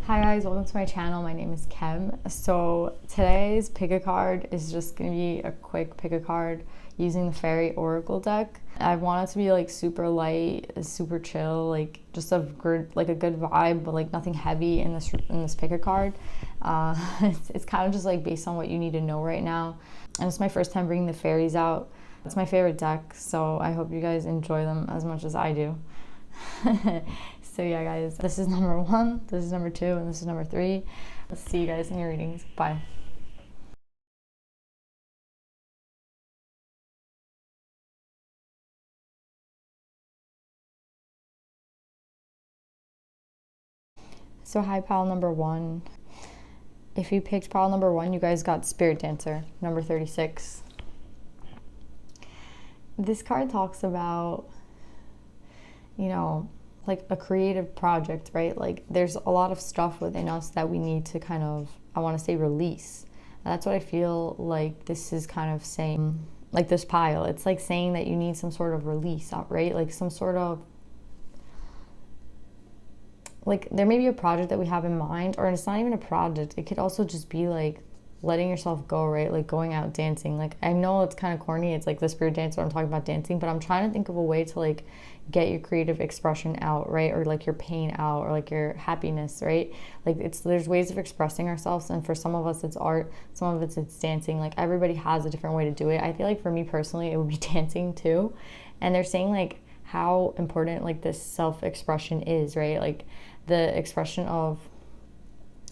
Hi guys, welcome to my channel. My name is Kem. So today's pick a card is just gonna be a quick pick a card using the Fairy Oracle deck. I want it to be like super light, super chill, like just a good vibe, but like nothing heavy in this pick a card. It's kind of just like based on what you need to know right now. And it's my first time bringing the fairies out. It's my favorite deck, so I hope you guys enjoy them as much as I do. So yeah guys, this is number 1, this is number 2, and this is number 3. I'll see you guys in your readings. Bye. So hi pile number 1. If you picked pile number 1, you guys got Spirit Dancer, number 36. This card talks about, you know, like a creative project, right? Like there's a lot of stuff within us that we need to kind of, I want to say, release. And that's what I feel like this is kind of saying, like this pile. It's like saying that you need some sort of release, right? Like some sort of, like there may be a project that we have in mind, or it's not even a project. It could also just be like letting yourself go, right? Like going out dancing. Like I know it's kind of corny. It's like the Spirit Dancer, I'm talking about dancing, but I'm trying to think of a way to like get your creative expression out, right? Or like your pain out, or like your happiness, right? Like there's ways of expressing ourselves, and for some of us it's art, some of it's dancing. Like everybody has a different way to do it. I feel like for me personally it would be dancing too. And they're saying like how important like this self-expression is, right? Like the expression of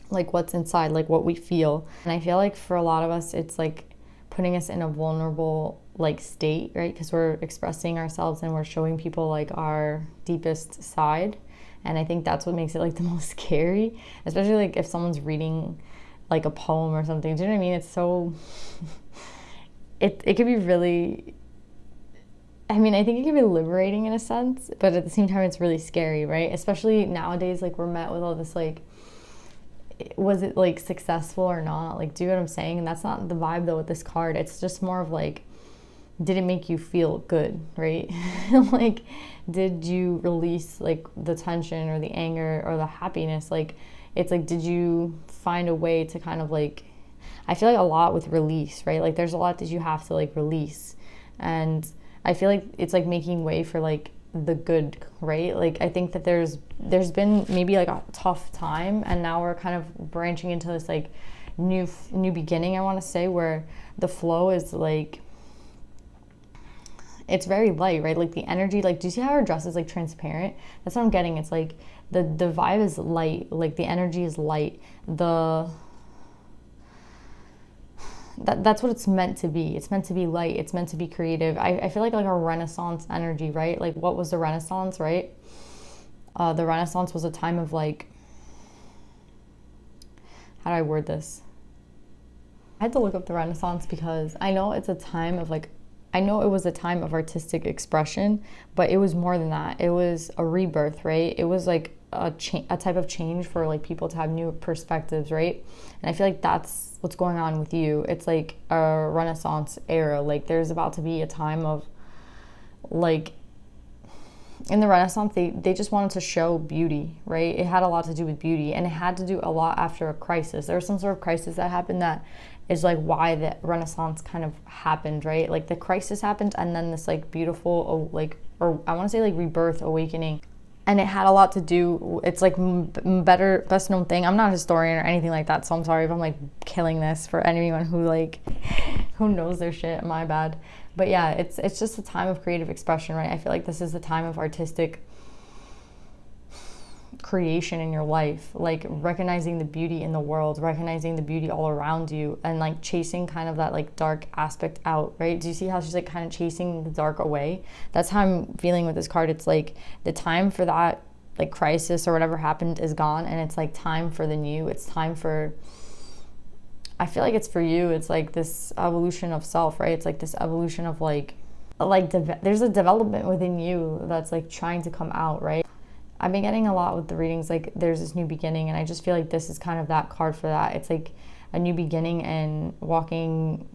like what's inside, like what we feel. And I feel like for a lot of us it's like putting us in a vulnerable like state, right? Because we're expressing ourselves and we're showing people like our deepest side. And I think that's what makes it like the most scary, especially like if someone's reading like a poem or something. Do you know what I mean? It's so it could be really, I mean, I think it can be liberating in a sense, but at the same time it's really scary, right? Especially nowadays, like we're met with all this like, was it like successful or not? Like, do you know what I'm saying? And that's not the vibe though with this card. It's just more of like, did it make you feel good, right? Like, did you release like the tension or the anger or the happiness? Like, it's like, did you find a way to kind of like, I feel like a lot with release, right? Like, there's a lot that you have to like release. And I feel like it's like making way for like the good, right? Like I think that there's been maybe like a tough time, and now we're kind of branching into this like new beginning, I want to say, where the flow is like, it's very light, right? Like the energy, like do you see how her dress is like transparent? That's what I'm getting. It's like the vibe is light, like the energy is light. That's what it's meant to be. It's meant to be light. It's meant to be creative. I feel like a Renaissance energy, right? Like what was the Renaissance, right? The Renaissance was a time of like, how do I word this? I had to look up the Renaissance because I know it's a time of like, I know it was a time of artistic expression, but it was more than that. It was a rebirth, right? It was like a type of change for like people to have new perspectives, right? And I feel like that's what's going on with you. It's like a Renaissance era. Like there's about to be a time of like, in the Renaissance, they just wanted to show beauty, right? It had a lot to do with beauty, and it had to do a lot after a crisis. There was some sort of crisis that happened that is like why the Renaissance kind of happened, right? Like the crisis happened, and then this like beautiful, like, or I want to say like rebirth, awakening. And it had a lot to do, it's like best known thing. I'm not a historian or anything like that, so I'm sorry if I'm like killing this for anyone who like, who knows their shit, my bad. But yeah, it's just a time of creative expression, right? I feel like this is the time of artistic creation in your life, like recognizing the beauty in the world, recognizing the beauty all around you, and like chasing kind of that like dark aspect out, right? Do you see how she's like kind of chasing the dark away? That's how I'm feeling with this card. It's like the time for that like crisis or whatever happened is gone, and it's like time for the new. It's time for, I feel like it's for you, it's like this evolution of self, right? It's like this evolution of like there's a development within you that's like trying to come out, right? I've been getting a lot with the readings, like there's this new beginning, and I just feel like this is kind of that card for that. It's like a new beginning and walking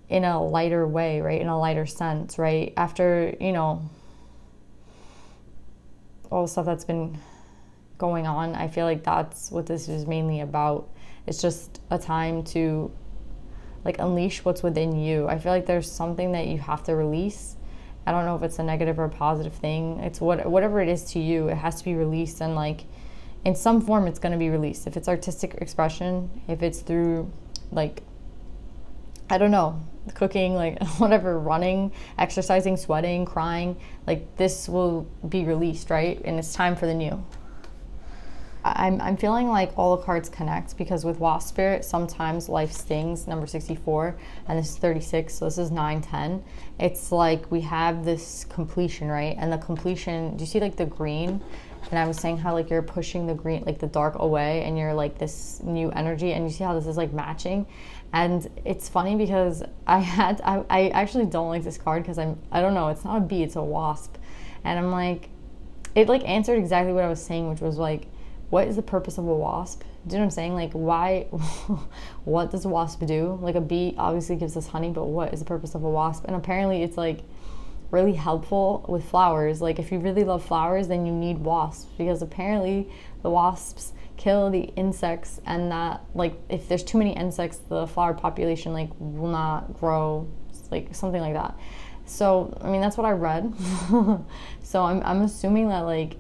in a lighter way, right? In a lighter sense, right? After, you know, all the stuff that's been going on. I feel like that's what this is mainly about. It's just a time to like unleash what's within you. I feel like there's something that you have to release. I don't know if it's a negative or a positive thing. It's whatever it is to you, it has to be released, and like in some form it's going to be released. If it's artistic expression, if it's through like, I don't know, cooking, like whatever, running, exercising, sweating, crying, like this will be released, right? And it's time for the new. I'm feeling like all the cards connect, because with Wasp Spirit, sometimes life stings, number 64, and this is 36, so this is 9, 10. It's like we have this completion, right? And the completion, do you see like the green? And I was saying how like you're pushing the green, like the dark away, and you're like this new energy, and you see how this is like matching. And it's funny because I actually don't like this card because I don't know, it's not a bee, it's a wasp. And I'm like, it like answered exactly what I was saying, which was like, what is the purpose of a wasp? Do you know what I'm saying? Like, why, what does a wasp do? Like, a bee obviously gives us honey, but what is the purpose of a wasp? And apparently it's like really helpful with flowers. Like, if you really love flowers, then you need wasps, because apparently the wasps kill the insects, and that, like, if there's too many insects, the flower population, like, will not grow, like, something like that. So, I mean, that's what I read. So I'm assuming that, like,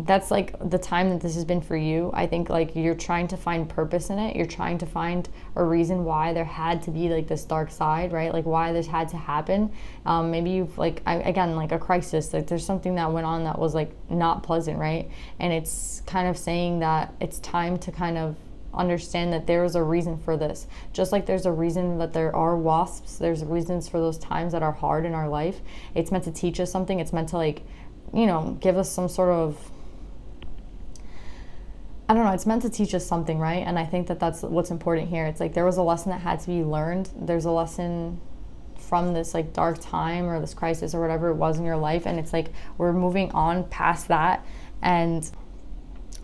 that's like the time that this has been for you. I think like you're trying to find purpose in it. You're trying to find a reason why there had to be like this dark side, right? Like why this had to happen. Maybe you've like, again, like a crisis, like there's something that went on that was like not pleasant, right? And it's kind of saying that it's time to kind of understand that there is a reason for this. Just like there's a reason that there are wasps, there's reasons for those times that are hard in our life. It's meant to teach us something. It's meant to like, you know, give us some sort of, I don't know, it's meant to teach us something, right? And I think that that's what's important here. It's like there was a lesson that had to be learned. There's a lesson from this like dark time or this crisis or whatever it was in your life, and it's like we're moving on past that. And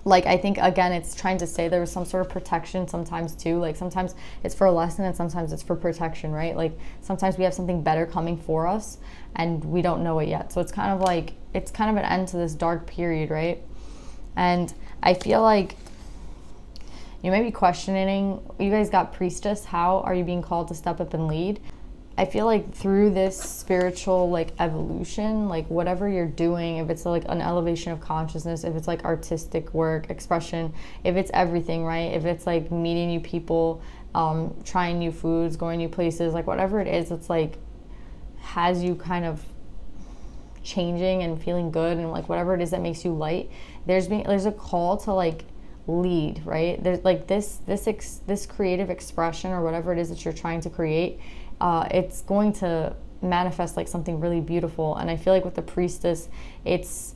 like I think again it's trying to say there was some sort of protection sometimes too. Like sometimes it's for a lesson and sometimes it's for protection, right? Like sometimes we have something better coming for us and we don't know it yet. So it's kind of like, it's kind of an end to this dark period, right? And I feel like you may be questioning, you guys got Priestess, how are you being called to step up and lead? I feel like through this spiritual like evolution, like whatever you're doing, if it's like an elevation of consciousness, if it's like artistic work, expression, if it's everything, right? If it's like meeting new people, trying new foods, going new places, like whatever it is, it's like has you kind of changing and feeling good, and like whatever it is that makes you light, there's a call to like lead, right? There's like this creative expression or whatever it is that you're trying to create, it's going to manifest like something really beautiful. And I feel like with the Priestess, it's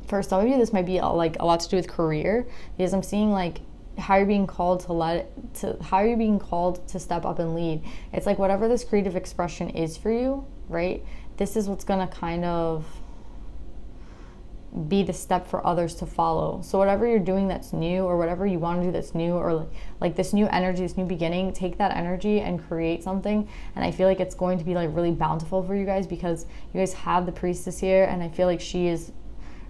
for some of you this might be like a lot to do with career, because I'm seeing like how you're being called how you're being called to step up and lead. It's like whatever this creative expression is for you, right? This is what's gonna kind of be the step for others to follow. So whatever you're doing that's new, or whatever you want to do that's new, or like this new energy, this new beginning, take that energy and create something. And I feel like it's going to be like really bountiful for you guys, because you guys have the Priestess here, and I feel like she is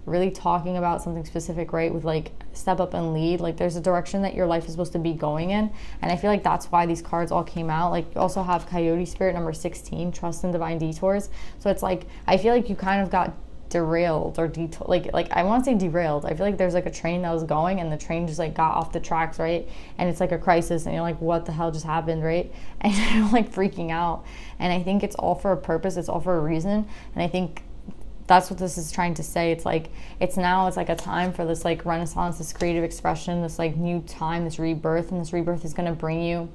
really talking about something specific, right? With like step up and lead, like there's a direction that your life is supposed to be going in. And I feel like that's why these cards all came out. Like you also have Coyote Spirit, number 16, trust in divine detours. So it's like I feel like you kind of got derailed or like I want to say derailed. I feel like there's like a train that was going and the train just like got off the tracks, right? And it's like a crisis and you're like, what the hell just happened, right? And you're like freaking out. And I think it's all for a purpose, it's all for a reason. And I think that's what this is trying to say. It's like it's like a time for this like renaissance, this creative expression, this like new time, this rebirth. And this rebirth is going to bring you,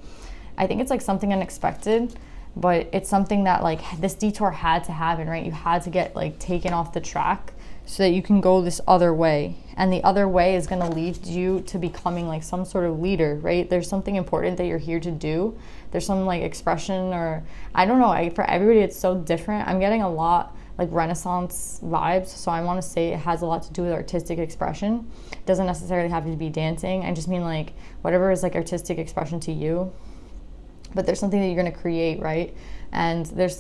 I think it's like something unexpected, but it's something that like this detour had to happen, right? You had to get like taken off the track so that you can go this other way. And the other way is going to lead you to becoming like some sort of leader, right? There's something important that you're here to do. There's some like expression, or I don't know, for everybody it's so different. I'm getting a lot like Renaissance vibes, so I want to say it has a lot to do with artistic expression. It doesn't necessarily have to be dancing. I just mean like whatever is like artistic expression to you. But there's something that you're going to create, right? And there's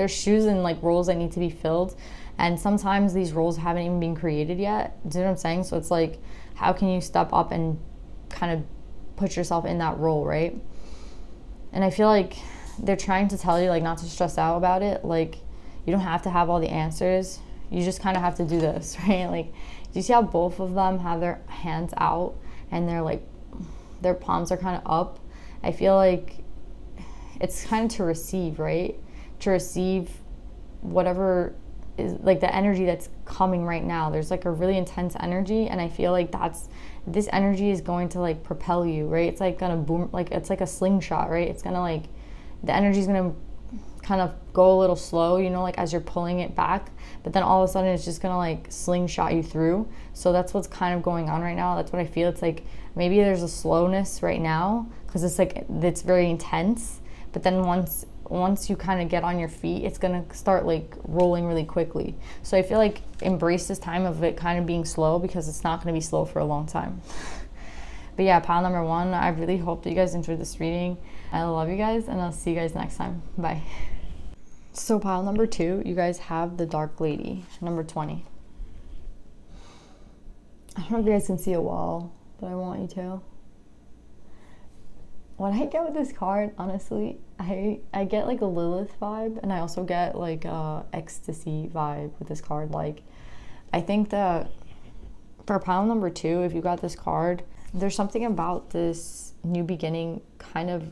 shoes and like roles that need to be filled. And sometimes these roles haven't even been created yet. Do you know what I'm saying? So it's like, how can you step up and kind of put yourself in that role, right? And I feel like they're trying to tell you, like, not to stress out about it. Like, you don't have to have all the answers. You just kind of have to do this, right? Like, do you see how both of them have their hands out and they're like, their palms are kind of up? I feel like it's kind of to receive, right? To receive whatever is like the energy that's coming right now. There's like a really intense energy, and I feel like this energy is going to like propel you, right? It's like gonna boom, like it's like a slingshot, right? It's gonna like, the energy is gonna kind of go a little slow, you know, like as you're pulling it back, but then all of a sudden it's just gonna like slingshot you through. So that's what's kind of going on right now. That's what I feel. It's like maybe there's a slowness right now because it's like it's very intense, but then once you kind of get on your feet, it's gonna start like rolling really quickly. So I feel like embrace this time of it kind of being slow, because it's not gonna be slow for a long time. But yeah, pile number 1, I really hope that you guys enjoyed this reading. I love you guys, and I'll see you guys next time. Bye. So pile number 2, you guys have the Dark Lady, number 20. I don't know if you guys can see it well, but I want you to. What I get with this card, honestly, I get like a Lilith vibe, and I also get like a ecstasy vibe with this card. Like, I think that for pile number 2, if you got this card, there's something about this new beginning kind of,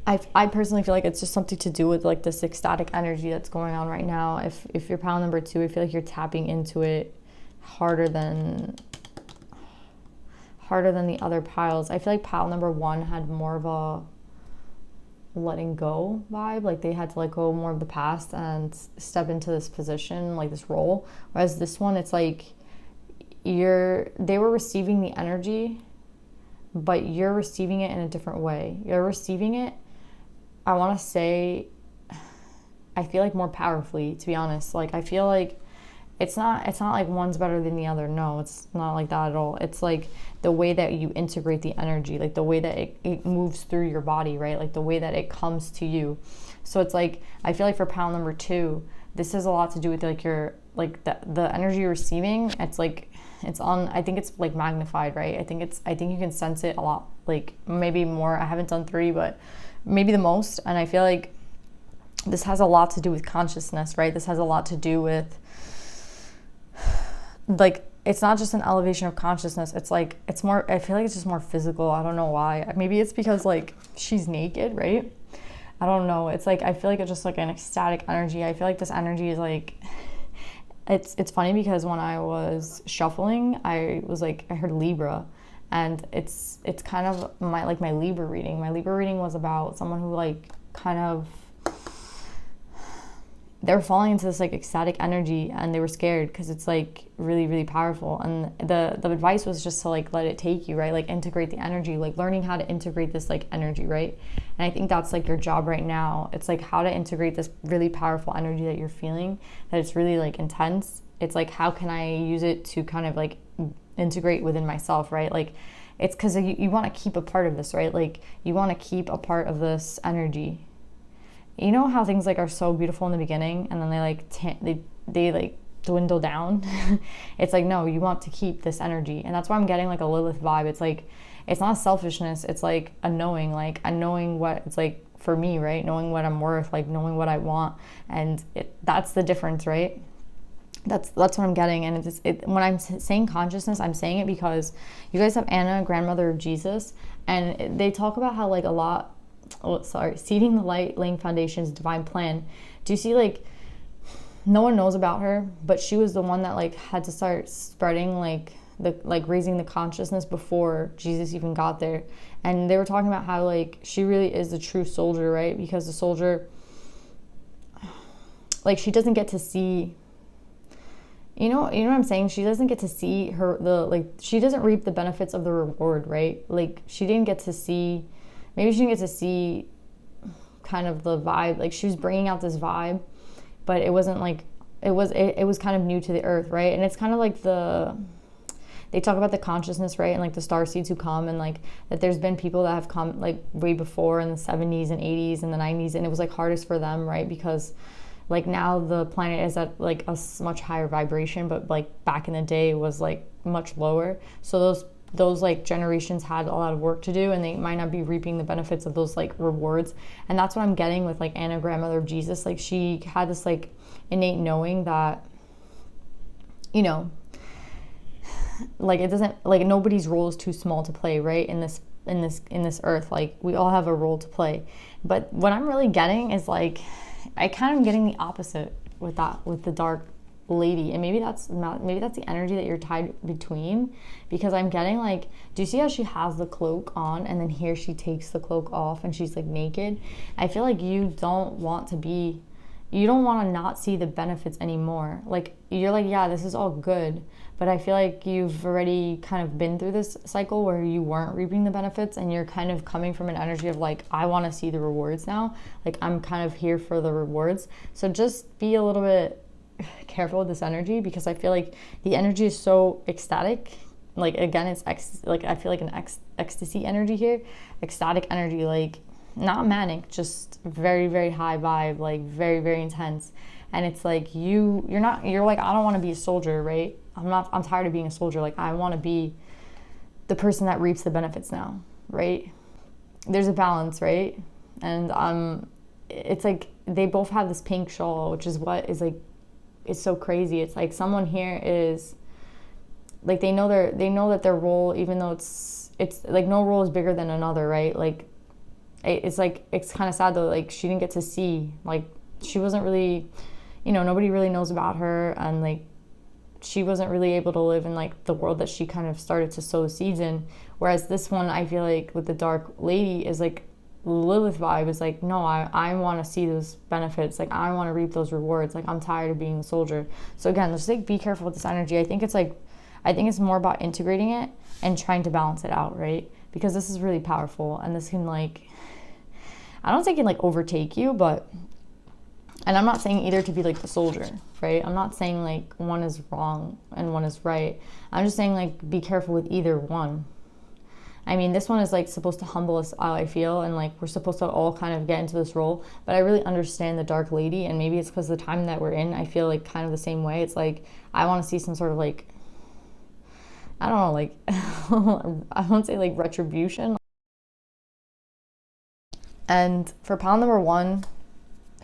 I personally feel like it's just something to do with like this ecstatic energy that's going on right now. If you're pile number 2, I feel like you're tapping into it harder than the other piles. I feel like pile number 1 had more of a letting go vibe. Like they had to let go more of the past and step into this position, like this role. Whereas this one, it's like they were receiving the energy, but you're receiving it in a different way. You're receiving it, I want to say, I feel like more powerfully, to be honest. Like I feel like it's not like one's better than the other. No, it's not like that at all. It's like the way that you integrate the energy, like the way that it moves through your body, right? Like the way that it comes to you. So it's like, I feel like for pile number 2, this has a lot to do with like your, like the energy you're receiving. It's like, it's on, I think it's like magnified, right? I think you can sense it a lot, like maybe more. I haven't done 3, but maybe the most. And I feel like this has a lot to do with consciousness, right? This has a lot to do with, like, it's not just an elevation of consciousness. It's like, it's more, I feel like it's just more physical. I don't know why. Maybe it's because like she's naked, right? I don't know. It's like, I feel like it's just like an ecstatic energy. I feel like this energy is like, it's funny because when I was shuffling, I heard Libra, and it's kind of my Libra reading. My Libra reading was about someone who like kind of, they were falling into this like ecstatic energy, and they were scared because it's like really, really powerful. And the advice was just to like let it take you, right? Like integrate the energy, like learning how to integrate this like energy, right? And I think that's like your job right now. It's like how to integrate this really powerful energy that you're feeling, that it's really like intense. It's like, how can I use it to kind of like integrate within myself, right? Like it's because you want to keep a part of this, right? Like you want to keep a part of this energy. You know how things like are so beautiful in the beginning, and then they like dwindle down. It's like, no, you want to keep this energy. And that's why I'm getting like a Lilith vibe. It's like, it's not selfishness. It's like a knowing, like a knowing what it's like for me, right? Knowing what I'm worth, like knowing what I want. And that's the difference, right? That's what I'm getting. And when I'm saying consciousness, I'm saying it because you guys have Anna, grandmother of Jesus, and they talk about how like seeding the light, laying foundations, divine plan. Do you see, like, no one knows about her, but she was the one that like had to start spreading raising the consciousness before Jesus even got there. And they were talking about how like she really is the true soldier, right? Because the soldier, like, she doesn't get to see, you know what I'm saying? She doesn't get to see she doesn't reap the benefits of the reward, right? Like she didn't get to see, maybe she didn't get to see kind of the vibe. Like she was bringing out this vibe, but it wasn't like, it was kind of new to the earth, right? And it's kind of like they talk about the consciousness, right? And like the starseeds who come, and like that there's been people that have come like way before in the 70s and 80s and the 90s, and it was like hardest for them, right? Because like now the planet is at like a much higher vibration, but like back in the day it was like much lower. So those like generations had a lot of work to do, and they might not be reaping the benefits of those like rewards. And that's what I'm getting with like Anna, grandmother of Jesus. Like she had this like innate knowing that, you know, like it doesn't, like nobody's role is too small to play, right? In this earth, like we all have a role to play. But what I'm really getting is like, I kind of getting the opposite with that, with the dark lady. And maybe that's the energy that you're tied between, because I'm getting like, do you see how she has the cloak on and then here she takes the cloak off and she's like naked? I feel like you don't want to not see the benefits anymore. Like you're like, yeah, this is all good, but I feel like you've already kind of been through this cycle where you weren't reaping the benefits, and you're kind of coming from an energy of like, I want to see the rewards now. Like I'm kind of here for the rewards. So just be a little bit careful with this energy, because I feel like the energy is so ecstatic. Like again, it's like I feel like an ecstasy energy here, ecstatic energy, like not manic, just very, very high vibe, like very, very intense. And it's like you're like, I don't want to be a soldier, right? I'm tired of being a soldier. Like I want to be the person that reaps the benefits now, right? There's a balance, right? And it's like they both have this pink shawl, which is what is like, it's so crazy. It's like someone here is like, they know that their role, even though it's like no role is bigger than another, right? Like it's like, it's kind of sad though, like she didn't get to see, like she wasn't really, nobody really knows about her, and like she wasn't really able to live in like the world that she kind of started to sow seeds in. Whereas this one, I feel like with the dark lady is like Lilith vibe, is like, no, I want to see those benefits. Like I want to reap those rewards. Like I'm tired of being a soldier. So again, just like be careful with this energy. I think it's more about integrating it and trying to balance it out, right? Because this is really powerful, and this can like, I don't think it can like overtake you, and I'm not saying either to be like the soldier, right? I'm not saying like one is wrong and one is right. I'm just saying like be careful with either one. I mean, this one is like supposed to humble us out, I feel, and like we're supposed to all kind of get into this role. But I really understand the dark lady, and maybe it's because of the time that we're in, I feel like kind of the same way. It's like I want to see some sort of like, I don't know, like I won't say like retribution. And for pile number 1,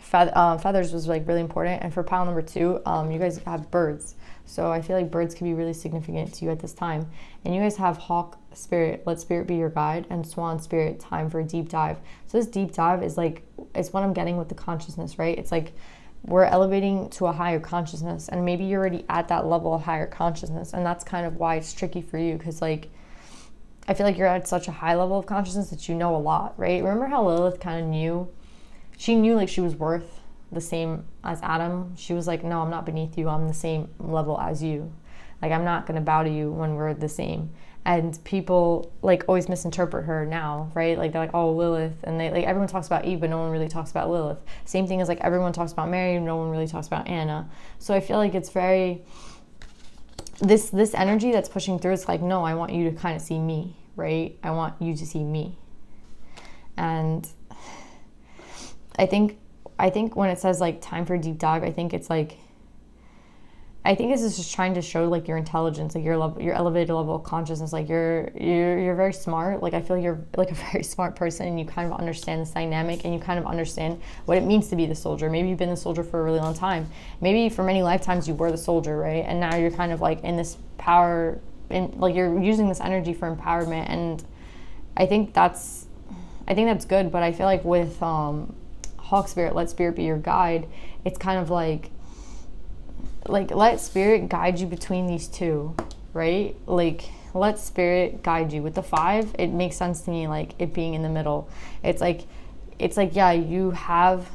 feathers was like really important. And for pile number 2, you guys have birds. So I feel like birds can be really significant to you at this time. And you guys have hawk spirit, let spirit be your guide, and swan spirit, time for a deep dive. So this deep dive is like, it's what I'm getting with the consciousness, right? It's like we're elevating to a higher consciousness, and maybe you're already at that level of higher consciousness. And that's kind of why it's tricky for you, because like I feel like you're at such a high level of consciousness that you know a lot, right? Remember how Lilith kind of knew like she was worth the same as Adam? She was like, no, I'm not beneath you. I'm the same level as you. Like, I'm not going to bow to you when we're the same. And people like always misinterpret her now, right? Like they're like, oh, Lilith. And they like, everyone talks about Eve, but no one really talks about Lilith. Same thing as like everyone talks about Mary, no one really talks about Anna. So I feel like it's very, this energy that's pushing through, it's like, no, I want you to kind of see me, right? I want you to see me. And I think when it says like time for a deep dive, I think it's like, I think this is just trying to show like your intelligence, like your elevated level of consciousness. Like you're very smart. Like I feel you're like a very smart person, and you kind of understand this dynamic, and you kind of understand what it means to be the soldier. Maybe you've been the soldier for a really long time. Maybe for many lifetimes you were the soldier, right? And now you're kind of like in this power, and like you're using this energy for empowerment. And I think that's good. But I feel like with Hawk Spirit, let spirit be your guide. It's kind of like let spirit guide you between these two, right? Like let spirit guide you. With the 5, it makes sense to me, like it being in the middle. It's like yeah, you have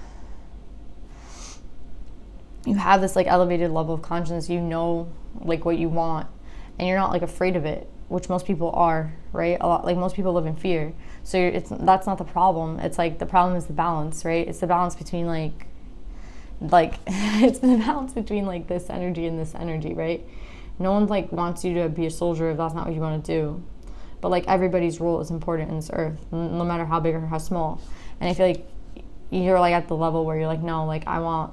this like elevated level of consciousness. You know like what you want, and you're not like afraid of it, which most people are, right? A lot, like most people live in fear. So that's not the problem. It's like the problem is the balance, right? It's the balance between like it's the balance between like this energy and this energy, right? No one like wants you to be a soldier if that's not what you want to do. But like everybody's role is important in this earth, no matter how big or how small. And I feel like you're like at the level where you're like, no, like I want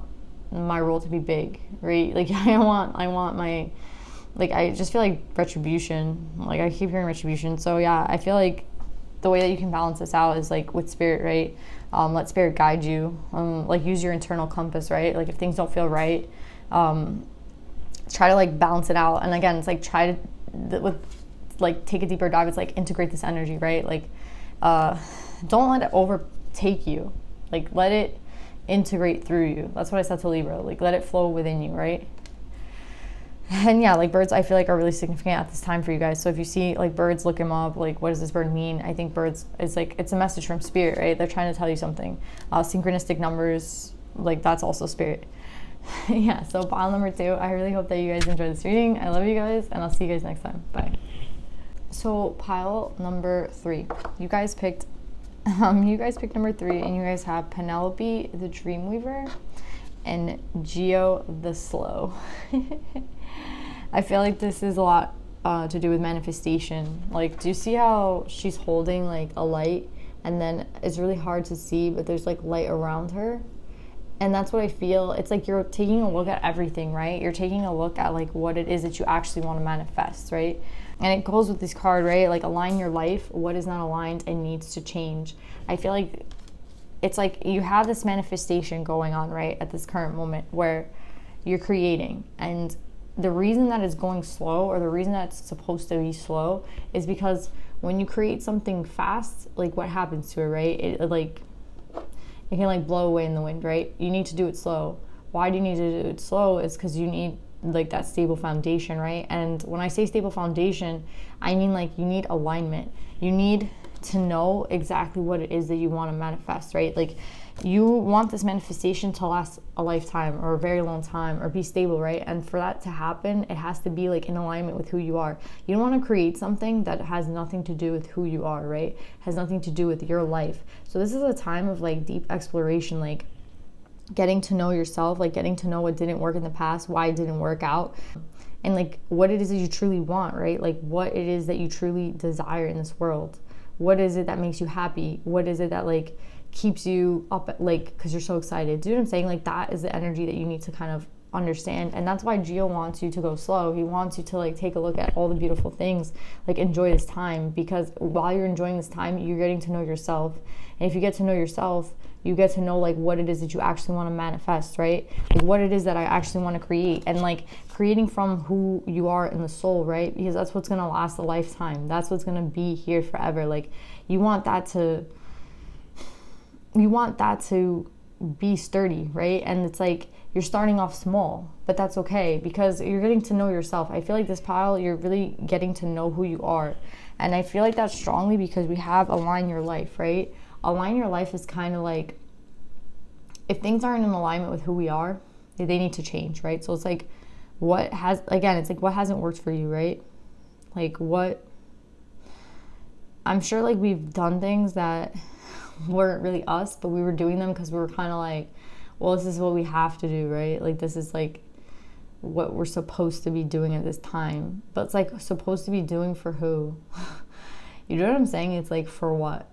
my role to be big, right? Like I want my, like I just feel like retribution. Like I keep hearing retribution. So yeah, I feel like the way that you can balance this out is like with spirit, right? Let spirit guide you. Like use your internal compass, right? Like if things don't feel right, try to like balance it out. And again, it's like try to with like take a deeper dive. It's like integrate this energy, right? Like don't let it overtake you. Like let it integrate through you. That's what I said to Libra. Like let it flow within you, right? And yeah, like birds I feel like are really significant at this time for you guys. So if you see like birds, look them up. Like what does this bird mean? I think birds is like, it's a message from spirit, right? They're trying to tell you something. Synchronistic numbers, like that's also spirit. Yeah, so pile number 2. I really hope that you guys enjoyed this reading. I love you guys, and I'll see you guys next time. Bye. So pile number 3. You guys picked number 3, and you guys have Penelope the Dreamweaver and Geo the Slow. I feel like this is a lot to do with manifestation. Like, do you see how she's holding like a light, and then it's really hard to see, but there's like light around her? And that's what I feel. It's like you're taking a look at everything, right? You're taking a look at like what it is that you actually want to manifest, right? And it goes with this card, right? Like align your life. What is not aligned and needs to change. I feel like it's like you have this manifestation going on, right? At this current moment where you're creating, and the reason that it's going slow, or the reason that it's supposed to be slow, is because when you create something fast, like what happens to it, right? It can like blow away in the wind, right? You need to do it slow. Why do you need to do it slow? It's because you need like that stable foundation, right? And when I say stable foundation, I mean like you need alignment. You need to know exactly what it is that you want to manifest, right? Like you want this manifestation to last a lifetime or a very long time or be stable, right? And for that to happen, it has to be like in alignment with who you are. You don't want to create something that has nothing to do with who you are, right? Has nothing to do with your life. So this is a time of like deep exploration, like getting to know yourself, like getting to know what didn't work in the past, why it didn't work out, and like what it is that you truly want, right? Like what it is that you truly desire in this world. What is it that makes you happy? What is it that like keeps you up, like because you're so excited? Do you know what I'm saying? Like that is the energy that you need to kind of understand. And that's why Geo wants you to go slow. He wants you to like take a look at all the beautiful things, like enjoy this time, because while you're enjoying this time, you're getting to know yourself. And if you get to know yourself, you get to know like what it is that you actually want to manifest, right? Like what it is that I actually want to create, and like creating from who you are in the soul, right? Because that's what's going to last a lifetime. That's what's going to be here forever. Like you want that to be sturdy, right? And it's like you're starting off small, but that's okay because you're getting to know yourself. I feel like this pile, you're really getting to know who you are. And I feel like that's strongly because we have align your life, right? Align your life is kind of like, if things aren't in alignment with who we are, they need to change, right? So it's like, it's like what hasn't worked for you, right? Like what, I'm sure like we've done things that weren't really us, but we were doing them because we were kind of like, well, this is what we have to do, right? Like this is like what we're supposed to be doing at this time. But it's like supposed to be doing for who? You know what I'm saying? It's like for what?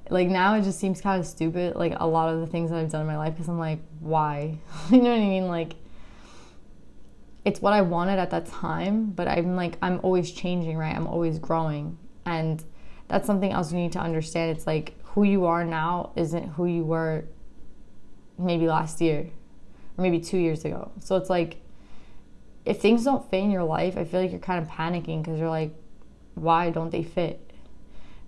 Like now it just seems kind of stupid, like a lot of the things that I've done in my life, because I'm like, why? You know what I mean? Like it's what I wanted at that time, but I'm always changing, right? I'm always growing. And that's something else you need to understand. It's like who you are now isn't who you were maybe last year or maybe 2 years ago. So it's like if things don't fit in your life, I feel like you're kind of panicking because you're like, why don't they fit?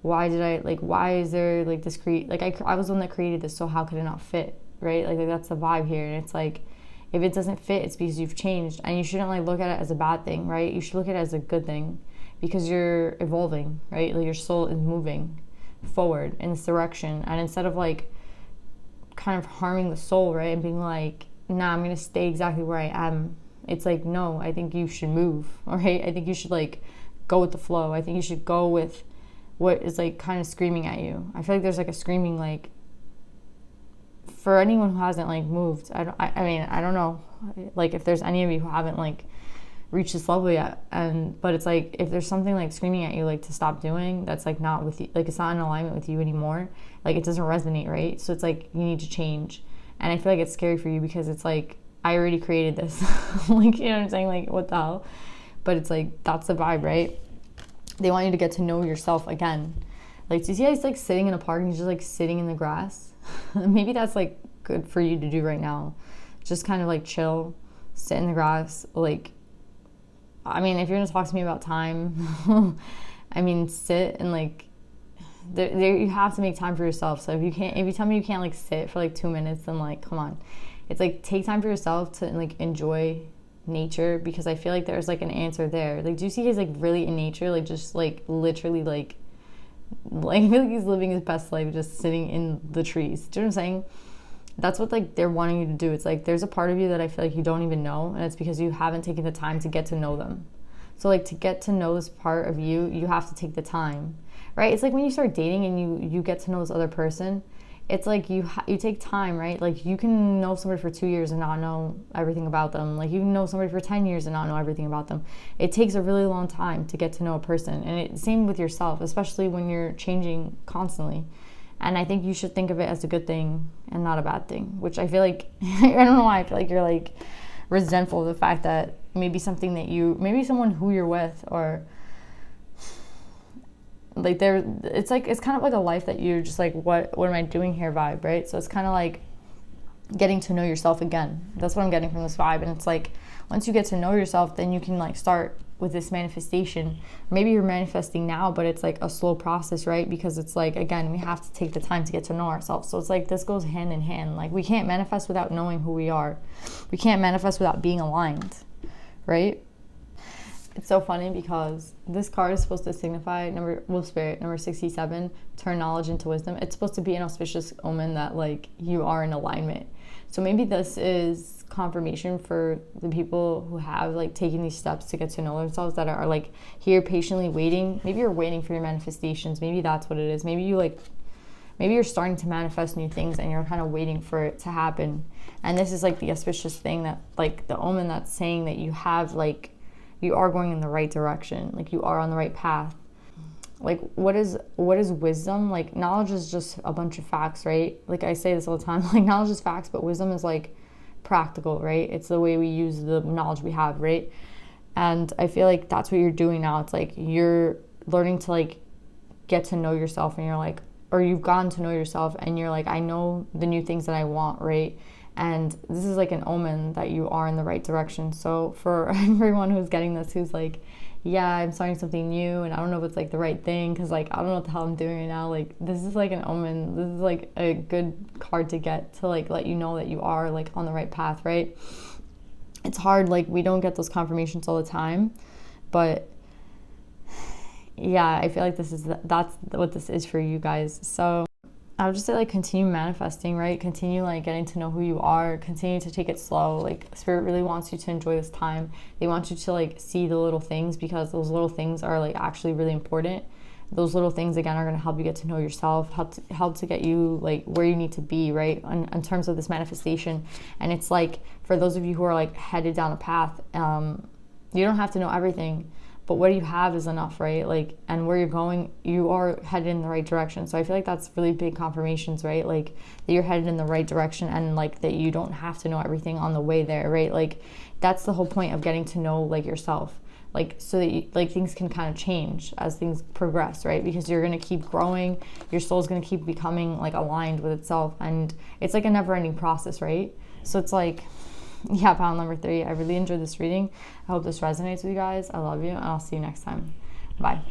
Why is there like this I was the one that created this, so how could it not fit, right? Like that's the vibe here. And it's like if it doesn't fit, it's because you've changed. And you shouldn't like look at it as a bad thing, right? You should look at it as a good thing, because you're evolving, right? Like your soul is moving forward in this direction. And instead of like kind of harming the soul, right, and being like, nah, I'm gonna stay exactly where I am, it's like, no, I think you should move, all right? I think you should like go with the flow. I think you should go with what is like kind of screaming at you. I feel like there's like a screaming, like for anyone who hasn't like moved, I don't know like if there's any of you who haven't like reached this level yet, but it's like if there's something like screaming at you like to stop doing, that's like not with you, like it's not in alignment with you anymore, like it doesn't resonate, right? So it's like you need to change. And I feel like it's scary for you because it's like, I already created this. Like, you know what I'm saying? Like, what the hell? But it's like, that's the vibe, right? They want you to get to know yourself again. Like, do you see how he's like sitting in a park and he's just like sitting in the grass? Maybe that's like good for you to do right now. Just kind of like chill, sit in the grass. Like, I mean, if you're gonna talk to me about time, I mean, sit and like, there you have to make time for yourself. So if you tell me you can't like sit for like 2 minutes, then like, come on. It's like, take time for yourself to like enjoy nature, because I feel like there's like an answer there. Like, do you see he's like really in nature, like just like literally like I feel like he's living his best life just sitting in the trees. Do you know what I'm saying? That's what like they're wanting you to do. It's like there's a part of you that I feel like you don't even know, and it's because you haven't taken the time to get to know them. So like, to get to know this part of you, you have to take the time, right? It's like when you start dating and you get to know this other person, it's like you take time, right? Like, you can know somebody for 2 years and not know everything about them. Like, you can know somebody for 10 years and not know everything about them. It takes a really long time to get to know a person. And same with yourself, especially when you're changing constantly. And I think you should think of it as a good thing and not a bad thing, which I feel like, I don't know why, I feel like you're like resentful of the fact that maybe someone who you're with, or like it's kind of like a life that you're just like, what am I doing here vibe, right? So it's kind of like getting to know yourself again. That's what I'm getting from this vibe. And it's like, once you get to know yourself, then you can like start with this manifestation. Maybe you're manifesting now, but it's like a slow process, right? Because it's like, again, we have to take the time to get to know ourselves. So it's like, this goes hand in hand. Like, we can't manifest without knowing who we are. We can't manifest without being aligned, right? It's so funny because this card is supposed to signify spirit, number 67, turn knowledge into wisdom. It's supposed to be an auspicious omen that like you are in alignment. So maybe this is confirmation for the people who have like taken these steps to get to know themselves, that are like here patiently waiting. Maybe you're waiting for your manifestations. Maybe that's what it is. Maybe you're starting to manifest new things and you're kind of waiting for it to happen. And this is like the auspicious thing, that like the omen that's saying that you have like, you are going in the right direction. Like, you are on the right path. Like, what is wisdom? Like, knowledge is just a bunch of facts, right? Like, I say this all the time, like, knowledge is facts, but wisdom is like practical, right? It's the way we use the knowledge we have, right? And I feel like that's what you're doing now. It's like you're learning to like get to know yourself, and you're like, or you've gotten to know yourself and you're like, I know the new things that I want, right? And this is like an omen that you are in the right direction. So for everyone who's getting this, who's like, yeah, I'm starting something new and I don't know if it's like the right thing, because like I don't know what the hell I'm doing right now, like this is like an omen. This is like a good card to get, to like let you know that you are like on the right path, right? It's hard, like we don't get those confirmations all the time, but yeah, I feel like that's what this is for you guys. So I would just say like continue manifesting, right? Continue like getting to know who you are. Continue to take it slow. Like Spirit really wants you to enjoy this time. They want you to like see the little things, because those little things are like actually really important. Those little things again are going to help you get to know yourself, help to get you like where you need to be, right? In terms of this manifestation. And it's like, for those of you who are like headed down a path, you don't have to know everything, but what you have is enough, right? Like, and where you're going, you are headed in the right direction. So I feel like that's really big confirmations, right? Like that you're headed in the right direction, and like that you don't have to know everything on the way there, right? Like that's the whole point of getting to know like yourself, like so that you, like things can kind of change as things progress, right? Because you're going to keep growing, your soul's going to keep becoming like aligned with itself, and it's like a never-ending process, right? So it's like, yeah, pile number 3. I really enjoyed this reading. I hope this resonates with you guys. I love you, and I'll see you next time. Bye.